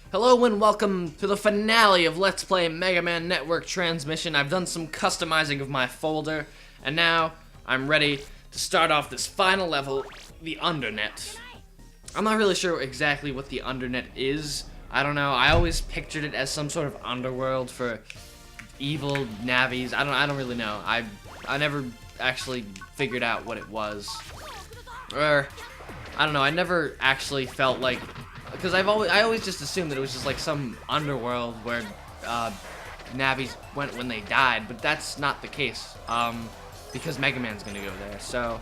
Hello and welcome to the finale of Let's Play Mega Man Network Transmission. I've done some customizing of my folder, and now I'm ready to start off this final level, the Undernet. I'm not really sure exactly what the Undernet is. I don't know. I always pictured it as some sort of underworld for evil navies. I don't really know. I never actually figured out what it was. Or I don't know. I never actually felt like, because I always just assumed that it was just like some underworld where navies went when they died, but that's not the case. Because Mega Man's gonna go there, so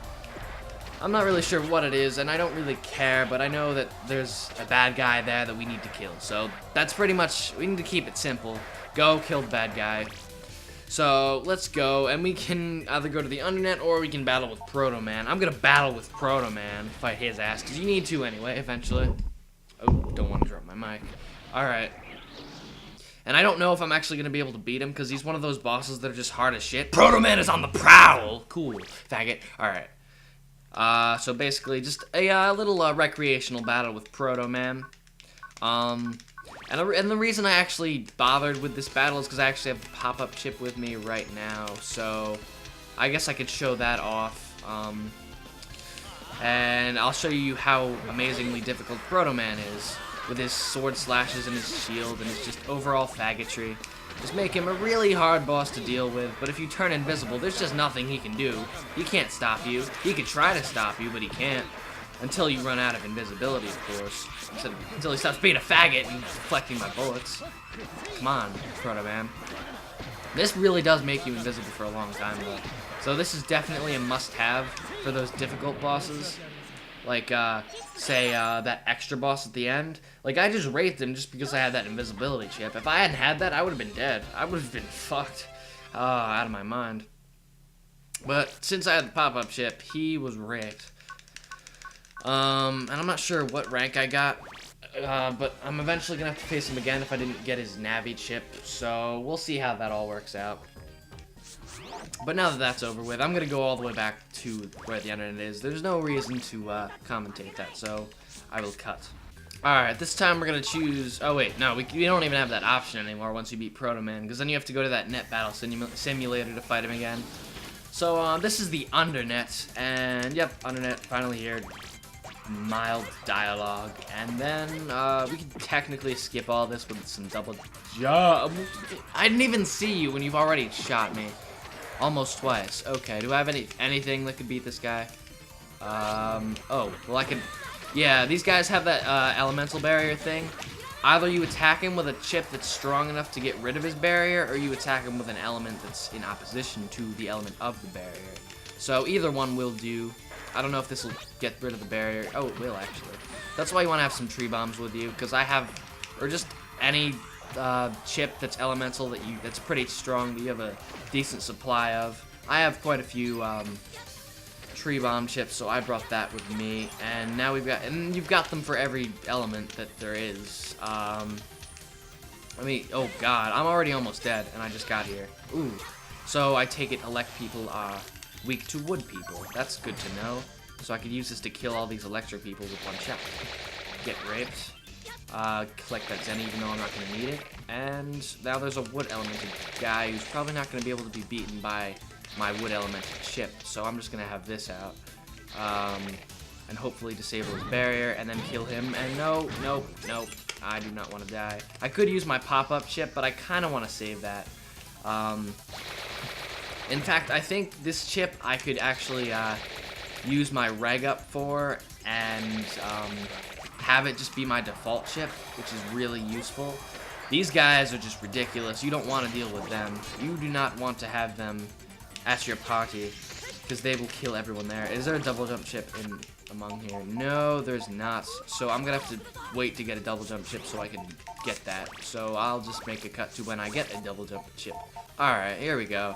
I'm not really sure what it is, and I don't really care, but I know that there's a bad guy there that we need to kill. So that's pretty much, we need to keep it simple. Go kill the bad guy. So let's go, and we can either go to the Undernet or we can battle with Proto Man. I'm gonna battle with Proto Man, fight his ass, because you need to anyway, eventually. Oh, don't want to drop my mic. Alright. And I don't know if I'm actually going to be able to beat him, because he's one of those bosses that are just hard as shit. Proto Man is on the prowl! Cool. Faggot. Alright. So basically, just a little recreational battle with Proto Man. And the reason I actually bothered with this battle is because I actually have the pop-up chip with me right now. So, I guess I could show that off. And I'll show you how amazingly difficult Proto Man is, with his sword slashes and his shield and his just overall faggotry. Just make him a really hard boss to deal with, but if you turn invisible, there's just nothing he can do. He can't stop you. He could try to stop you, but he can't. Until you run out of invisibility, of course. Until he stops being a faggot and deflecting my bullets. Come on, Proto Man. This really does make you invisible for a long time, though. So this is definitely a must-have for those difficult bosses. Like, say, that extra boss at the end. Like, I just raped him just because I had that invisibility chip. If I hadn't had that, I would have been dead. I would have been fucked. Out of my mind. But since I had the pop-up chip, he was raped. And I'm not sure what rank I got. But I'm eventually gonna have to face him again if I didn't get his Navi chip. So, we'll see how that all works out. But now that that's over with, I'm gonna go all the way back to where the Undernet is. There's no reason to commentate that, so I will cut. Alright, this time we're gonna choose... Oh wait, no, we don't even have that option anymore once you beat Proto Man, because then you have to go to that net battle simulator to fight him again. So, this is the Undernet, and yep, Undernet, finally here. Mild dialogue, and then we can technically skip all this with some double jump. I didn't even see you when you've already shot me. Almost twice. Okay, do I have anything that could beat this guy? Oh, well I could... Yeah, these guys have that elemental barrier thing. Either you attack him with a chip that's strong enough to get rid of his barrier, or you attack him with an element that's in opposition to the element of the barrier. So either one will do. I don't know if this will get rid of the barrier. Oh, it will, actually. That's why you want to have some tree bombs with you, because I have... Or just any... chip that's elemental that's pretty strong that you have a decent supply of. I have quite a few tree bomb chips, so I brought that with me, and now you've got them for every element that there is. I mean, oh god, I'm already almost dead, and I just got here. Ooh, so I take it elect people are weak to wood people. That's good to know. So I could use this to kill all these electric people with one shot. Get raped. Collect that Zen even though I'm not going to need it. And now there's a wood elemented guy who's probably not going to be able to be beaten by my wood elemented chip. So I'm just going to have this out. And hopefully disable his barrier and then kill him. And no, I do not want to die. I could use my pop-up chip, but I kind of want to save that. In fact, I think this chip I could actually use my reg up for and have it just be my default chip, which is really useful. These guys are just ridiculous. You don't want to deal with them. You do not want to have them at your party, because they will kill everyone there. Is there a double jump chip among here? No, there's not. So I'm going to have to wait to get a double jump chip so I can get that. So I'll just make a cut to when I get a double jump chip. Alright, here we go.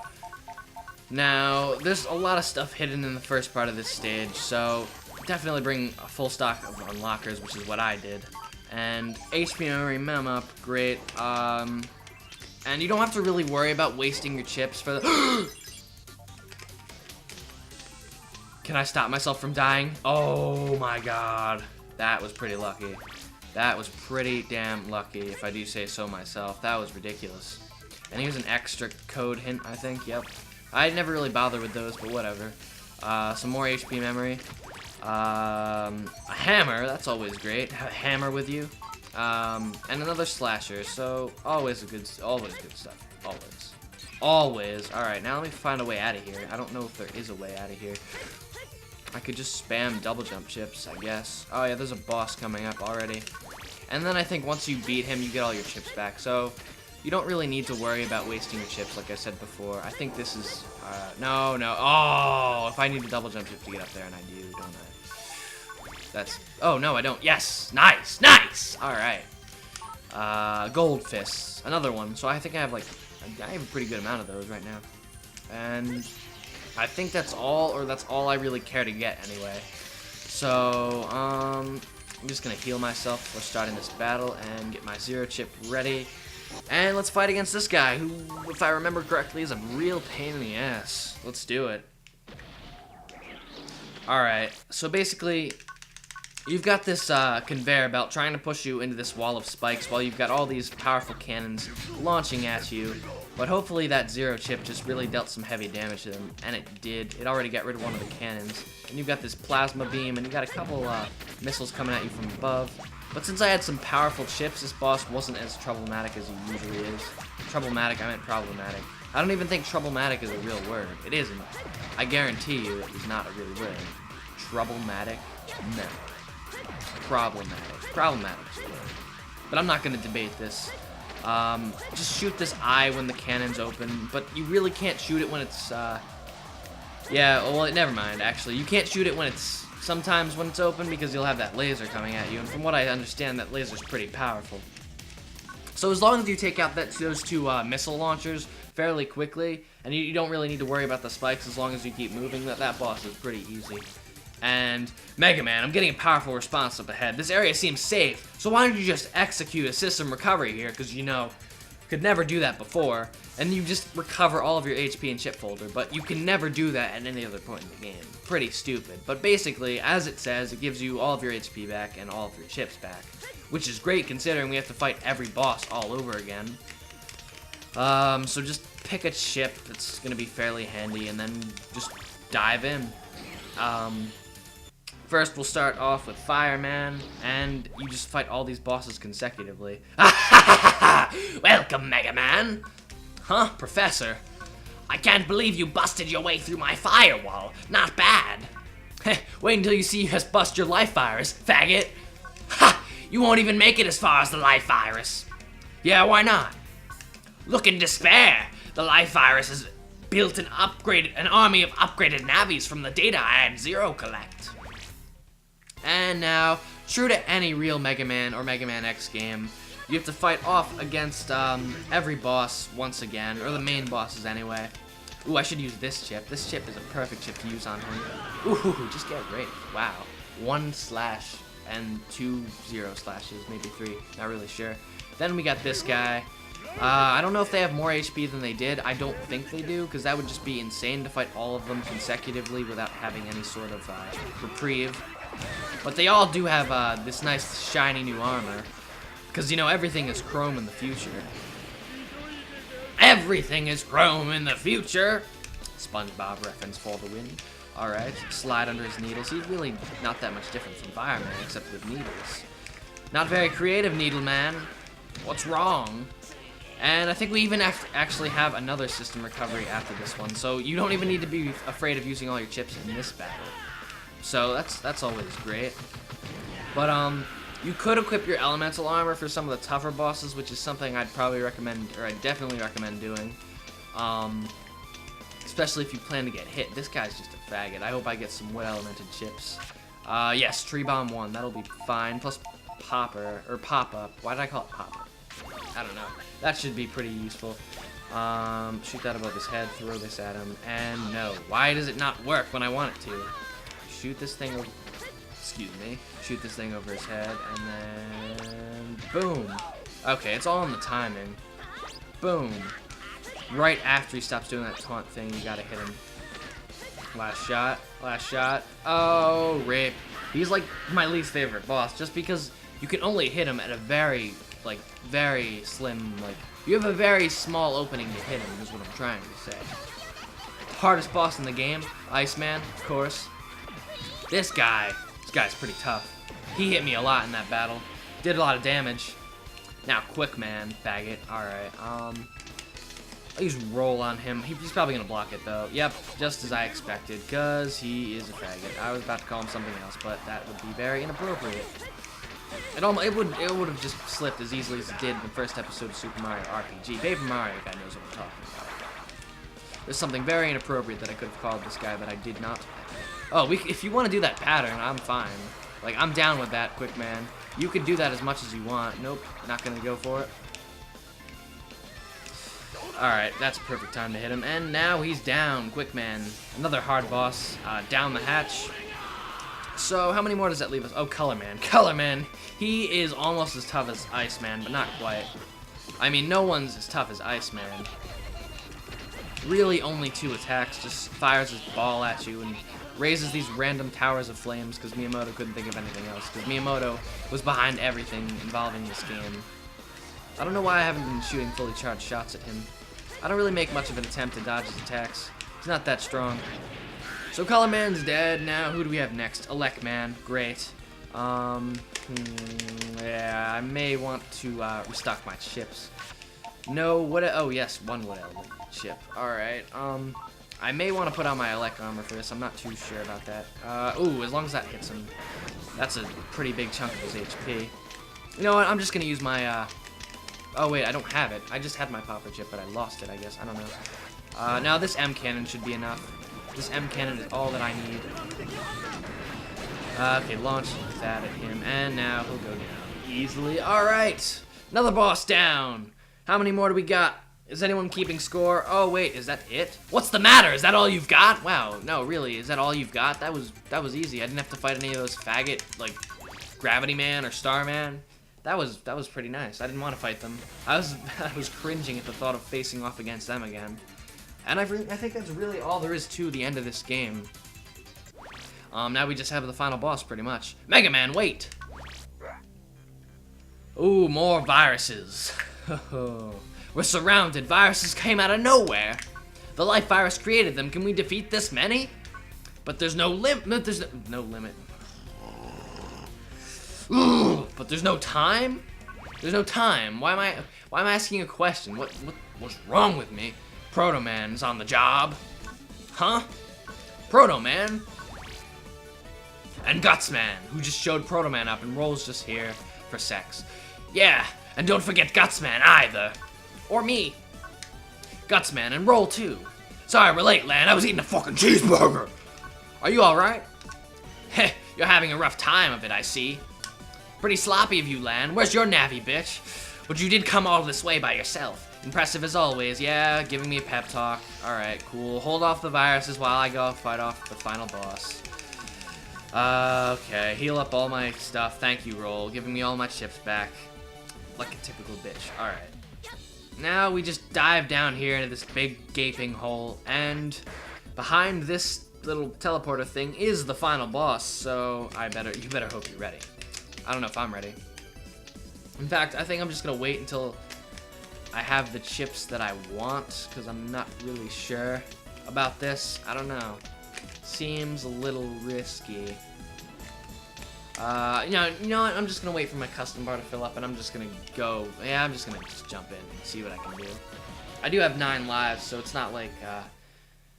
Now, there's a lot of stuff hidden in the first part of this stage, so definitely bring a full stock of unlockers, which is what I did. And HP memory mem up, great. And you don't have to really worry about wasting your chips for the... Can I stop myself from dying? Oh my god. That was pretty lucky. That was pretty damn lucky, if I do say so myself. That was ridiculous. And here's an extra code hint, I think. Yep. I never really bothered with those, but whatever. Some more HP memory. A hammer. That's always great. Have a hammer with you. And another slasher. So always good stuff. Always. All right. Now let me find a way out of here. I don't know if there is a way out of here. I could just spam double jump chips, I guess. Oh yeah, there's a boss coming up already. And then I think once you beat him, you get all your chips back. So you don't really need to worry about wasting your chips, like I said before. I think this is, no. Oh, if I need a double jump chip to get up there, and I do, don't I? That's, oh no, I don't. Yes, nice. All right. Gold fists, another one. So I think I have like, I have a pretty good amount of those right now. And I think that's all, or that's all I really care to get anyway. So, I'm just gonna heal myself before starting this battle and get my zero chip ready. And let's fight against this guy, who, if I remember correctly, is a real pain in the ass. Let's do it. Alright, so basically, you've got this conveyor belt trying to push you into this wall of spikes while you've got all these powerful cannons launching at you. But hopefully that zero chip just really dealt some heavy damage to them, and it did. It already got rid of one of the cannons. And you've got this plasma beam, and you've got a couple missiles coming at you from above. But since I had some powerful chips, this boss wasn't as troublematic as he usually is. Troublematic, I meant problematic. I don't even think troublematic is a real word. It isn't. I guarantee you it is not a real word. Troublematic? No. Problematic. Problematic is a word. But I'm not going to debate this. Just shoot this eye when the cannon's open, but you really can't shoot it when it's, yeah, well, never mind, actually. You can't shoot it when it's, sometimes when it's open, because you'll have that laser coming at you, and from what I understand, that laser's pretty powerful. So as long as you take out those two missile launchers fairly quickly, and you don't really need to worry about the spikes as long as you keep moving, that boss is pretty easy. And MegaMan, I'm getting a powerful response up ahead. This area seems safe, so why don't you just execute a system recovery here, because you know, could never do that before, and you just recover all of your HP and chip folder, but you can never do that at any other point in the game. Pretty stupid, but basically, as it says, it gives you all of your HP back and all of your chips back, which is great considering we have to fight every boss all over again. So just pick a chip that's gonna be fairly handy, and then just dive in. First, we'll start off with Fireman, and you just fight all these bosses consecutively. Welcome, MegaMan! Huh, Professor? I can't believe you busted your way through my firewall. Not bad. Wait until you see us bust your life virus, faggot. Ha! You won't even make it as far as the life virus. Yeah, why not? Look in despair. The life virus has built an army of upgraded navies from the data I had Zero collect. And now, true to any real Mega Man or Mega Man X game, you have to fight off against every boss once again, or the main bosses anyway. Ooh, I should use this chip. This chip is a perfect chip to use on him. Ooh, just get ready. Wow. 1 slash and 2 0 slashes, maybe 3. Not really sure. Then we got this guy. I don't know if they have more HP than they did. I don't think they do, because that would just be insane to fight all of them consecutively without having any sort of reprieve. But they all do have this nice shiny new armor, because, you know, everything is chrome in the future. Everything is chrome in the future! SpongeBob reference for the win. Alright, slide under his needles. He's really not that much different from Fireman, except with needles. Not very creative, Needle Man. What's wrong? And I think we even actually have another system recovery after this one, so you don't even need to be afraid of using all your chips in this battle. So that's always great. But you could equip your elemental armor for some of the tougher bosses, which is something I'd probably recommend, or I'd definitely recommend doing. Especially if you plan to get hit. This guy's just a faggot. I hope I get some wood elemented chips. Yes, Tree Bomb 1, that'll be fine. Plus Popper, or Pop-Up. Why did I call it Pop-Up? I don't know. That should be pretty useful. Shoot that above his head, throw this at him, and no. Why does it not work when I want it to? Shoot this thing over, excuse me, shoot this thing over his head, and then, boom. Okay, it's all in the timing. Boom. Right after he stops doing that taunt thing, you gotta hit him. Last shot, last shot. Oh, rip. He's like my least favorite boss, just because you can only hit him at a very, like, very slim, like, you have a very small opening to hit him, is what I'm trying to say. Hardest boss in the game, Iceman, of course. This guy's pretty tough. He hit me a lot in that battle. Did a lot of damage. Now, Quick Man, faggot. Alright, I'll use Roll on him. He's probably gonna block it, though. Yep, just as I expected, because he is a faggot. I was about to call him something else, but that would be very inappropriate. It would have just slipped as easily as it did in the first episode of Super Mario RPG. Paper Mario guy knows what I'm talking about. There's something very inappropriate that I could have called this guy, but I did not. Oh, if you want to do that pattern, I'm fine. Like, I'm down with that, Quick Man. You could do that as much as you want. Nope, not gonna go for it. Alright, that's a perfect time to hit him. And now he's down, Quick Man. Another hard boss, down the hatch. So, how many more does that leave us? Oh, Color Man. Color Man, he is almost as tough as Iceman, but not quite. I mean, no one's as tough as Iceman. Really only 2 attacks, just fires his ball at you and raises these random towers of flames because Miyamoto couldn't think of anything else, because Miyamoto was behind everything involving this game. I don't know why I haven't been shooting fully charged shots at him. I don't really make much of an attempt to dodge his attacks. He's not that strong. So Color Man's dead. Now who do we have next? Elect Man. Great. Yeah, I may want to restock my chips. No, oh yes, one wood element chip. Alright, I may want to put on my elect armor for this. I'm not too sure about that. Ooh, as long as that hits him. That's a pretty big chunk of his HP. You know what, I'm just gonna use my, oh wait, I don't have it. I just had my popper chip, but I lost it, I guess. I don't know. Now this M cannon should be enough. This M cannon is all that I need. Okay, launch that at him, and now he'll go down easily. Alright, another boss down. How many more do we got? Is anyone keeping score? Oh wait, is that it? What's the matter? Is that all you've got? Wow, no, really, is that all you've got? That was easy. I didn't have to fight any of those faggot, like, Gravity Man or Star Man. That was pretty nice. I didn't want to fight them. I was cringing at the thought of facing off against them again. And I think that's really all there is to the end of this game. Now we just have the final boss, pretty much. MegaMan, wait! Ooh, more viruses. We're surrounded. Viruses came out of nowhere. The life virus created them. Can we defeat this many? But there's no limit. There's no limit. But there's no time. There's no time. Why am I asking a question? What's wrong with me? Proto Man's on the job. Huh? Proto Man. And Guts Man, who just showed Proto Man up, and Roll's just here for sex. Yeah, and don't forget Guts Man either. Or me. Guts Man and Roll too. Sorry we're late, Lan. I was eating a fucking cheeseburger. Are you alright? Heh, you're having a rough time of it, I see. Pretty sloppy of you, Lan. Where's your navvy, bitch? But you did come all this way by yourself. Impressive as always. Yeah, giving me a pep talk. Alright, cool. Hold off the viruses while I go fight off the final boss. Okay. Heal up all my stuff. Thank you, Roll. Giving me all my chips back. Like a typical bitch. Alright. Now we just dive down here into this big gaping hole, and behind this little teleporter thing is the final boss, so you better hope you're ready. I don't know if I'm ready. In fact, I think I'm just gonna wait until I have the chips that I want, because I'm not really sure about this. I don't know. Seems a little risky. You know what? I'm just gonna wait for my custom bar to fill up, and I'm just gonna go. Yeah, I'm just gonna jump in and see what I can do. I do have 9 lives, so it's not like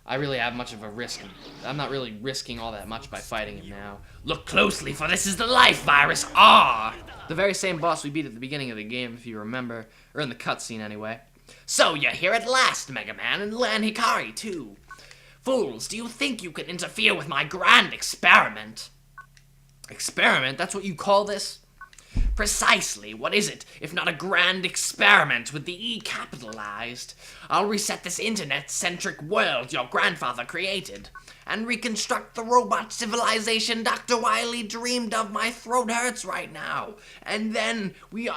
I really have much of a risk. I'm not really risking all that much by fighting him now. Look closely, for this is the life virus R! The very same boss we beat at the beginning of the game, if you remember, or in the cutscene anyway. So you're here at last, MegaMan, and Lan Hikari too. Fools, do you think you can interfere with my grand experiment? Experiment? That's what you call this? Precisely. What is it, if not a grand experiment with the E capitalized? I'll reset this internet-centric world your grandfather created, and reconstruct the robot civilization Dr. Wily dreamed of. My throat hurts right now. And then we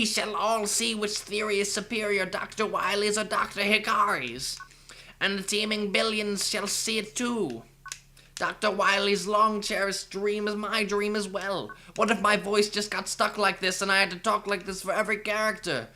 shall all see which theory is superior, Dr. Wily's or Dr. Hikari's. And the teeming billions shall see it too. Dr. Wily's long-cherished dream is my dream as well. What if my voice just got stuck like this and I had to talk like this for every character?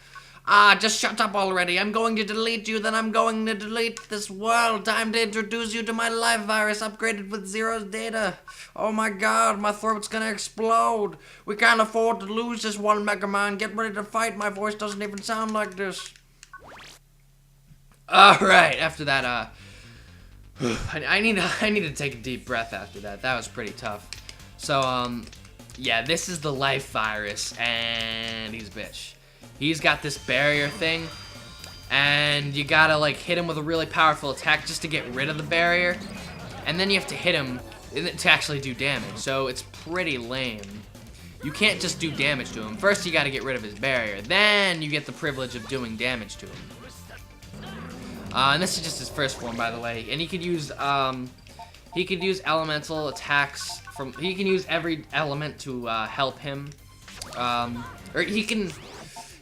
Ah, just shut up already. I'm going to delete you, then I'm going to delete this world. Time to introduce you to my life virus upgraded with Zero's data. Oh my god, my throat's gonna explode. We can't afford to lose this one, MegaMan. Get ready to fight. My voice doesn't even sound like this. Alright, after that, I need to take a deep breath after that. That was pretty tough. So, yeah, this is the life virus, and he's a bitch. He's got this barrier thing, and you gotta, like, hit him with a really powerful attack just to get rid of the barrier, and then you have to hit him to actually do damage, so it's pretty lame. You can't just do damage to him. First, you gotta get rid of his barrier, then you get the privilege of doing damage to him. And this is just his first form, by the way, and he could use elemental attacks from, he can use every element to help him, or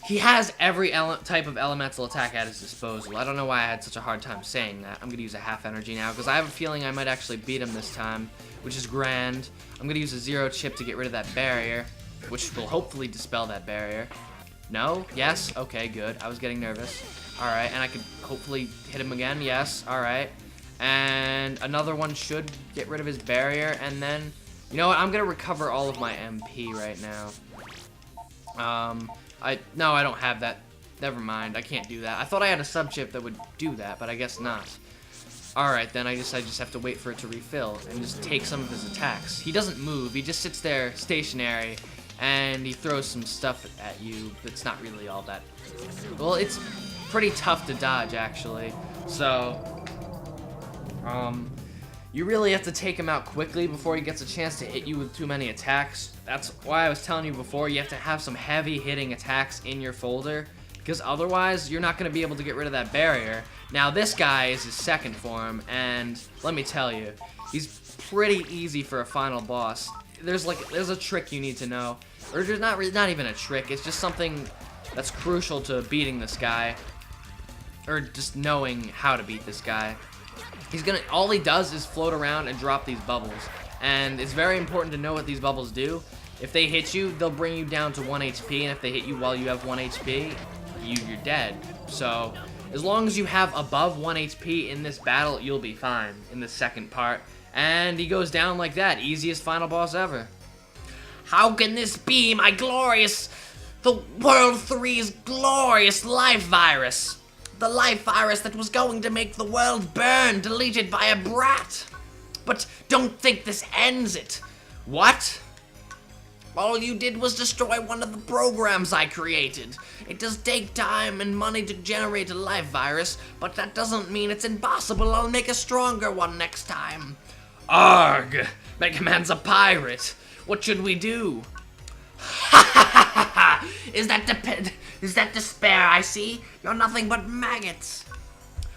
he has every type of elemental attack at his disposal. I don't know why I had such a hard time saying that. I'm gonna use a half energy now, because I have a feeling I might actually beat him this time, which is grand. I'm gonna use a Zero chip to get rid of that barrier, which will hopefully dispel that barrier. No? Yes? Okay, good. I was getting nervous. Alright, and I could hopefully hit him again. Yes, alright. And another one should get rid of his barrier, and then, you know what? I'm gonna recover all of my MP right now. No, I don't have that. Never mind, I can't do that. I thought I had a sub-chip that would do that, but I guess not. Alright, then I just have to wait for it to refill and just take some of his attacks. He doesn't move, he just sits there stationary, and he throws some stuff at you that's not really all that... Well, it's pretty tough to dodge, actually. So, you really have to take him out quickly before he gets a chance to hit you with too many attacks. That's why I was telling you before, you have to have some heavy hitting attacks in your folder, because otherwise you're not going to be able to get rid of that barrier. Now this guy is his second form, and let me tell you, he's pretty easy for a final boss. There's a trick you need to know, or there's not even a trick, it's just something that's crucial to beating this guy, or just knowing how to beat this guy. All he does is float around and drop these bubbles. And it's very important to know what these bubbles do. If they hit you, they'll bring you down to 1 HP, and if they hit you while you have 1 HP, you're dead. So, as long as you have above 1 HP in this battle, you'll be fine in the second part. And he goes down like that. Easiest final boss ever. How can this be my glorious... the World 3's glorious life virus? The life virus that was going to make the world burn, deleted by a brat. But don't think this ends it. What? All you did was destroy one of the programs I created. It does take time and money to generate a life virus, but that doesn't mean it's impossible. I'll make a stronger one next time. Arg! MegaMan's a pirate. What should we do? Ha ha ha ha! Is that despair I see? You're nothing but maggots.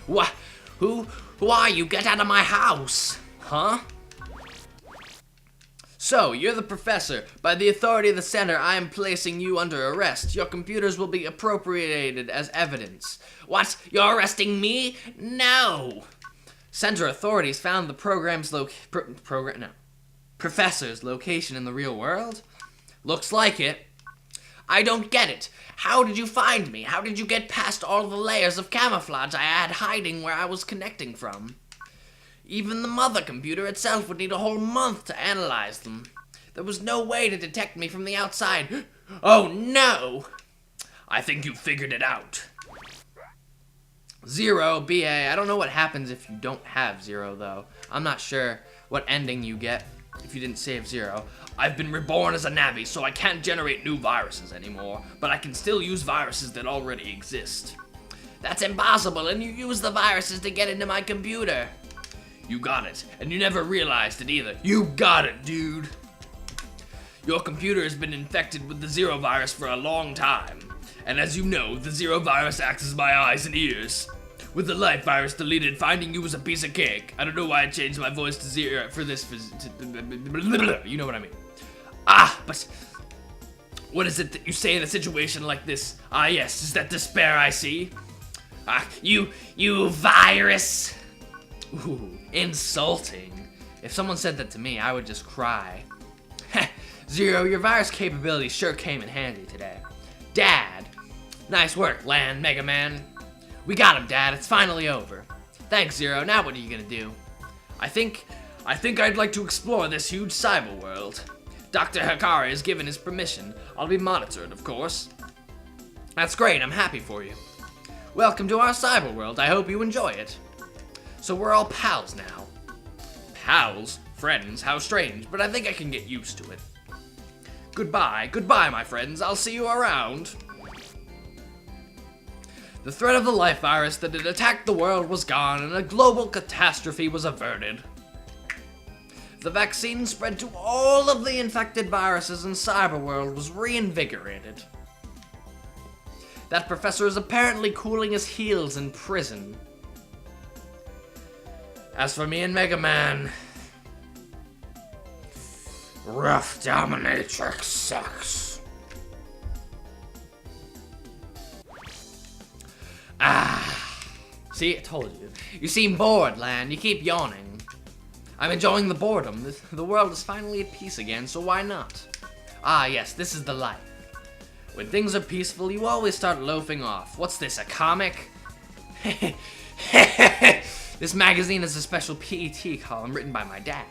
What? Who are you? Get out of my house! Huh? So, you're the professor. By the authority of the center, I am placing you under arrest. Your computers will be appropriated as evidence. What? You're arresting me? No! Center authorities found the professor's location in the real world? Looks like it. I don't get it. How did you find me? How did you get past all the layers of camouflage I had hiding where I was connecting from? Even the mother computer itself would need a whole month to analyze them. There was no way to detect me from the outside. Oh no! I think you figured it out. Zero, BA. I don't know what happens if you don't have Zero, though. I'm not sure what ending you get if you didn't save Zero. I've been reborn as a Navi, so I can't generate new viruses anymore, but I can still use viruses that already exist. That's impossible, and you use the viruses to get into my computer. You got it, and you never realized it either. You got it, dude. Your computer has been infected with the Zero virus for a long time, and as you know, the Zero virus acts as my eyes and ears. With the life virus deleted, finding you was a piece of cake. I don't know why I changed my voice to Zero for this, you know what I mean. Ah, but what is it that you say in a situation like this? Ah, yes, is that despair I see? Ah, you virus. Ooh, insulting. If someone said that to me, I would just cry. Zero, your virus capabilities sure came in handy today. Dad! Nice work, Lan, Mega Man. We got him, Dad. It's finally over. Thanks, Zero. Now what are you gonna do? I think I'd like to explore this huge cyber world. Dr. Hikari has given his permission. I'll be monitored, of course. That's great. I'm happy for you. Welcome to our cyber world. I hope you enjoy it. So we're all pals now. Pals? Friends? How strange, but I think I can get used to it. Goodbye. Goodbye, my friends. I'll see you around. The threat of the life virus that had attacked the world was gone, and a global catastrophe was averted. The vaccine spread to all of the infected viruses, and Cyberworld was reinvigorated. That professor is apparently cooling his heels in prison. As for me and Mega Man, rough dominatrix sucks. See, I told you. You seem bored, Lan. You keep yawning. I'm enjoying the boredom. The world is finally at peace again, so why not? Ah, yes, this is the life. When things are peaceful, you always start loafing off. What's this, a comic? This magazine is a special PET column written by my dad.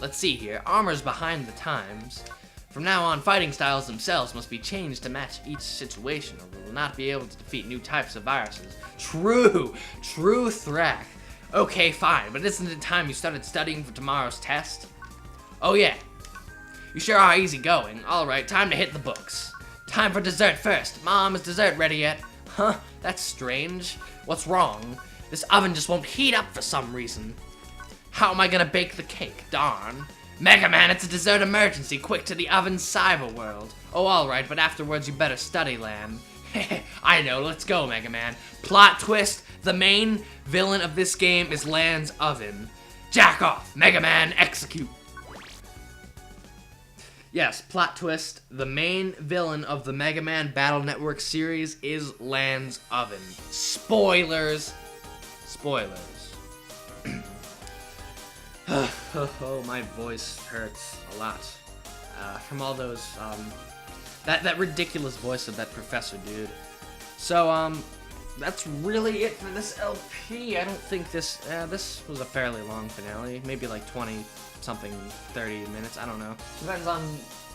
Let's see here. Armor's behind the times. From now on, fighting styles themselves must be changed to match each situation, or we will not be able to defeat new types of viruses. True threat. Okay, fine, but isn't it time you started studying for tomorrow's test? Oh yeah. You sure are easygoing. Alright, time to hit the books. Time for dessert first. Mom, is dessert ready yet? Huh? That's strange. What's wrong? This oven just won't heat up for some reason. How am I gonna bake the cake? Darn. Mega Man, it's a dessert emergency. Quick to the oven cyber world. Oh, alright, but afterwards you better study, Lamb. I know, let's go, Mega Man. Plot twist, the main villain of this game is Lan's oven. Jack off, Mega Man, execute. Yes, plot twist, the main villain of the Mega Man Battle Network series is Lan's oven. Spoilers. Spoilers. Oh, my voice hurts a lot. From all those, that ridiculous voice of that professor dude. So, that's really it for this LP. I don't think this was a fairly long finale. Maybe like 20-something, 30 minutes, I don't know. Depends on,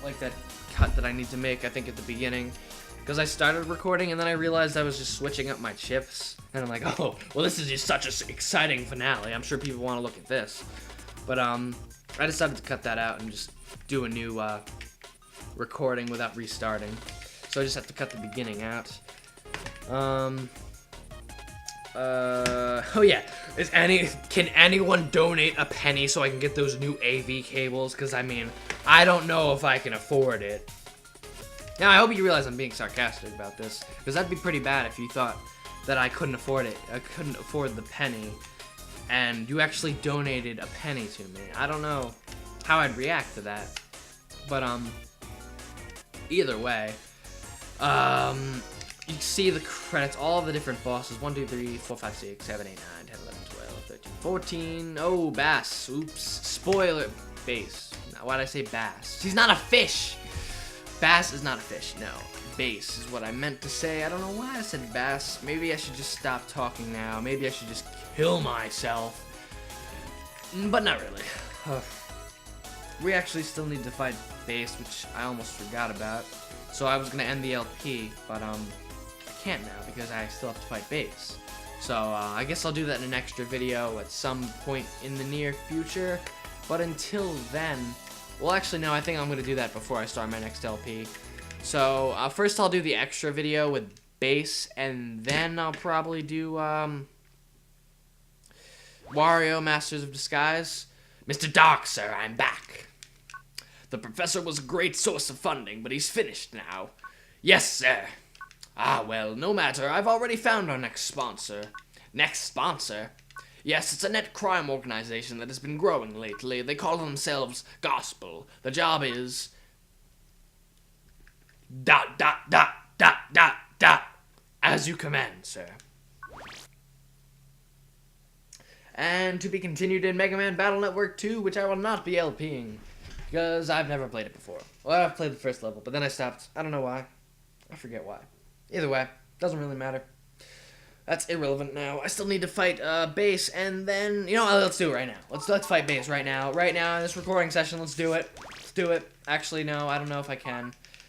like, that cut that I need to make, I think, at the beginning. Because I started recording and then I realized I was just switching up my chips. And I'm like, oh, well, this is just such an exciting finale. I'm sure people want to look at this. But, I decided to cut that out and just do a new, recording without restarting. So I just have to cut the beginning out. Oh yeah, can anyone donate a penny so I can get those new AV cables? Because, I mean, I don't know if I can afford it. Now, I hope you realize I'm being sarcastic about this, because that'd be pretty bad if you thought that I couldn't afford it. I couldn't afford the penny, and you actually donated a penny to me. I don't know how I'd react to that, but, either way, you see the credits, all the different bosses, 1, 2, 3, 4, 5, 6, 7, 8, 9, 10, 11, 12, 13, 14, oh, bass, oops, spoiler, bass, why'd I say bass? She's not a fish! Bass is not a fish, no. Bass is what I meant to say. I don't know why I said bass. Maybe I should just stop talking now. Maybe I should just kill myself. But not really. We actually still need to fight Bass, which I almost forgot about. So I was gonna end the LP, but I can't now because I still have to fight Bass. So I guess I'll do that in an extra video at some point in the near future. But until then, well, actually, no, I think I'm going to do that before I start my next LP. So, first I'll do the extra video with Bass, and then I'll probably do, Wario, Masters of Disguise. Mr. Dark, sir, I'm back. The professor was a great source of funding, but he's finished now. Yes, sir. Ah, well, no matter. I've already found our next sponsor. Next sponsor? Yes, it's a net crime organization that has been growing lately. They call themselves Gospel. The job is... ... As you command, sir. And to be continued in Mega Man Battle Network 2, which I will not be LPing, because I've never played it before. Well, I've played the first level, but then I stopped. I don't know why. I forget why. Either way, doesn't really matter. That's irrelevant now. I still need to fight Base, and then, you know, let's do it right now. Let's fight Base right now. Right now in this recording session, let's do it. Let's do it. Actually, no, I don't know if I can.